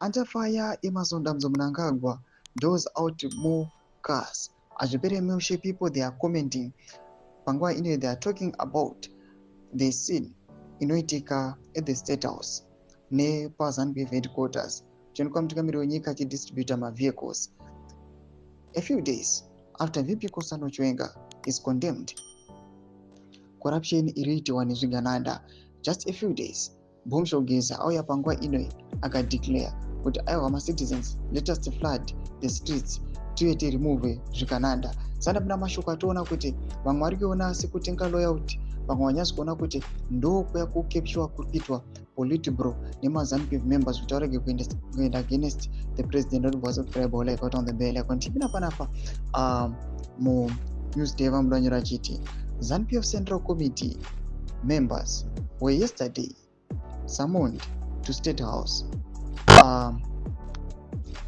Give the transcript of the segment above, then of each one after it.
Under fire, Emerson Mnangagwa doles out more cars. Ajipere Milshe people, they are commenting. Pangwa Ine, they are talking about the scene inoitika at the State House ne PAZANU-PF headquarters. Chinokamtika Mironyika distributor ma vehicles. A few days after VP Kosano Chiwenga is condemned, corruption iriitwa nezviganada. Just a few days, Bomshogeza auya panguva ino akadeclare kuti aiwa ma-citizens, let us flood the streets tiye tiremove zviganada. Saka muna mashoko atoona kuti vamwe vari kuona sekutenga loyalty, vamwe vanyazi kuona kuti ndokuya kukepshiwa kuri kuitwa Politburo nemaZANU-PF members kuti varege kuenda against the president of the tribal like on the bell. Continue panapa mu news day vamudanyira achiti ZANU-PF Central Committee members were yesterday summoned to State House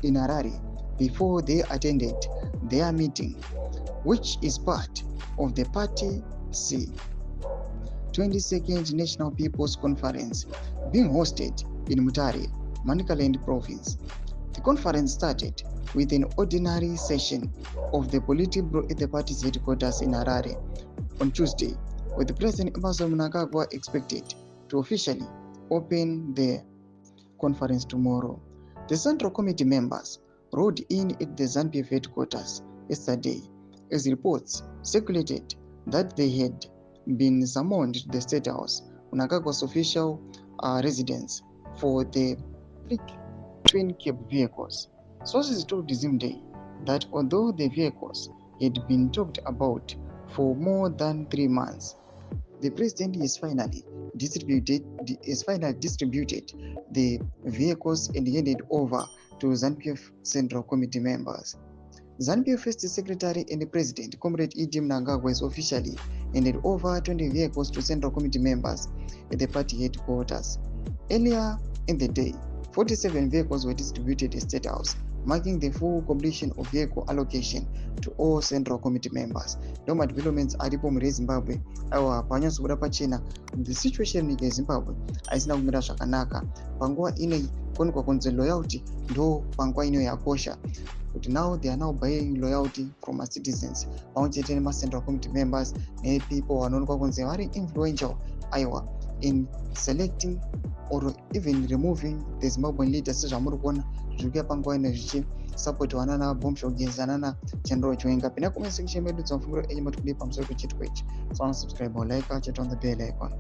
in Harare before they attended their meeting, which is part of the Party C 22nd National People's Conference being hosted in Mutare, Manicaland Province. The conference started with an ordinary session of the Politburo at the party's headquarters in Harare on Tuesday, with President Emerson Mnangagwa expected to officially open the conference tomorrow. The Central Committee members rode in at the ZANU-PF headquarters yesterday as reports circulated that they had been summoned to the State House, Mnangagwa's official residence, for the twin cab vehicles. Sources told Zimday that although the vehicles had been talked about for more than 3 months, the president is finally distributed the vehicles and handed over to ZANU-PF Central Committee members. ZANU-PF First Secretary and President Comrade E.D. Mnangagwa is officially handed over 20 vehicles to Central Committee members at the party headquarters. Earlier in the day, 47 vehicles were distributed at State House, marking the full completion of vehicle allocation to all Central Committee members. Doma developments aripo muri Zimbabwe awa panyaso kuda pachena the situation in Zimbabwe aisina kumira zvakanaka panguva ine konekwa kunze loyalty ndo panguva ino yakosha kuti now they are now buying loyalty from our citizens pamwechete nema-Central Committee members ne-people vanoonekwa kunze vari influential aiwa in selecting or even removing the Zimbabwean leaders sezvamuri kuona zviri kuya panguva ino zvichisapotiwa nana Bomshogeza nana General Chiwenga. Pinda comment section medu dzamafunguro enyu matukudi pamusoro pechitiko ichi. So subscribe or like, check on the bell icon.